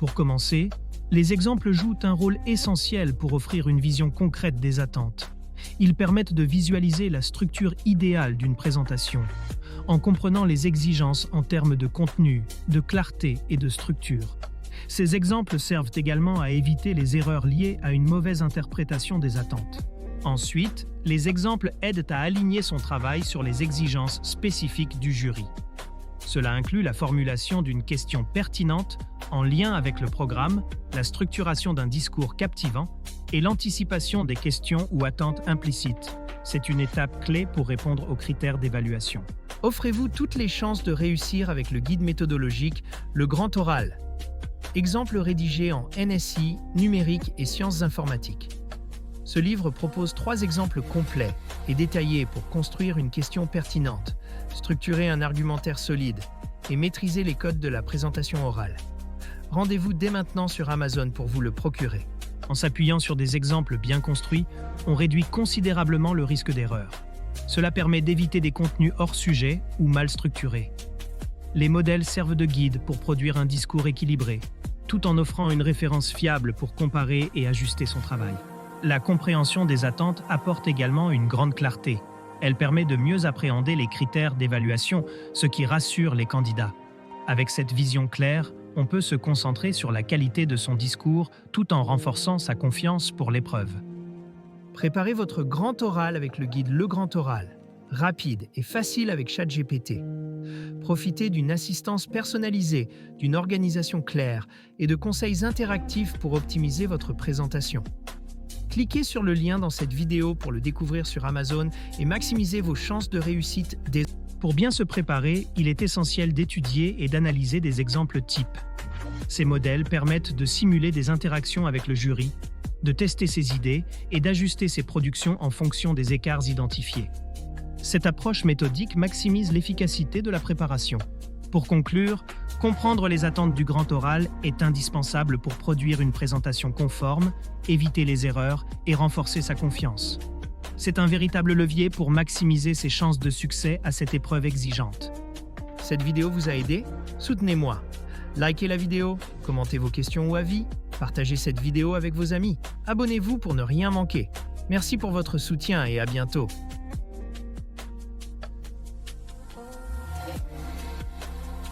Pour commencer, les exemples jouent un rôle essentiel pour offrir une vision concrète des attentes. Ils permettent de visualiser la structure idéale d'une présentation, en comprenant les exigences en termes de contenu, de clarté et de structure. Ces exemples servent également à éviter les erreurs liées à une mauvaise interprétation des attentes. Ensuite, les exemples aident à aligner son travail sur les exigences spécifiques du jury. Cela inclut la formulation d'une question pertinente en lien avec le programme, la structuration d'un discours captivant et l'anticipation des questions ou attentes implicites. C'est une étape clé pour répondre aux critères d'évaluation. Offrez-vous toutes les chances de réussir avec le guide méthodologique Le Grand Oral. Exemple rédigé en NSI, numérique et sciences informatiques. Ce livre propose 3 exemples complets et détaillés pour construire une question pertinente, structurer un argumentaire solide et maîtriser les codes de la présentation orale. Rendez-vous dès maintenant sur Amazon pour vous le procurer. En s'appuyant sur des exemples bien construits, on réduit considérablement le risque d'erreur. Cela permet d'éviter des contenus hors sujet ou mal structurés. Les modèles servent de guide pour produire un discours équilibré, tout en offrant une référence fiable pour comparer et ajuster son travail. La compréhension des attentes apporte également une grande clarté. Elle permet de mieux appréhender les critères d'évaluation, ce qui rassure les candidats. Avec cette vision claire, on peut se concentrer sur la qualité de son discours tout en renforçant sa confiance pour l'épreuve. Préparez votre grand oral avec le guide Le Grand Oral, rapide et facile avec ChatGPT. Profitez d'une assistance personnalisée, d'une organisation claire et de conseils interactifs pour optimiser votre présentation. Cliquez sur le lien dans cette vidéo pour le découvrir sur Amazon et maximisez vos chances de réussite dès... Pour bien se préparer, il est essentiel d'étudier et d'analyser des exemples types. Ces modèles permettent de simuler des interactions avec le jury, de tester ses idées et d'ajuster ses productions en fonction des écarts identifiés. Cette approche méthodique maximise l'efficacité de la préparation. Pour conclure, comprendre les attentes du grand oral est indispensable pour produire une présentation conforme, éviter les erreurs et renforcer sa confiance. C'est un véritable levier pour maximiser ses chances de succès à cette épreuve exigeante. Cette vidéo vous a aidé? Soutenez-moi. Likez la vidéo, commentez vos questions ou avis, partagez cette vidéo avec vos amis. Abonnez-vous pour ne rien manquer. Merci pour votre soutien et à bientôt.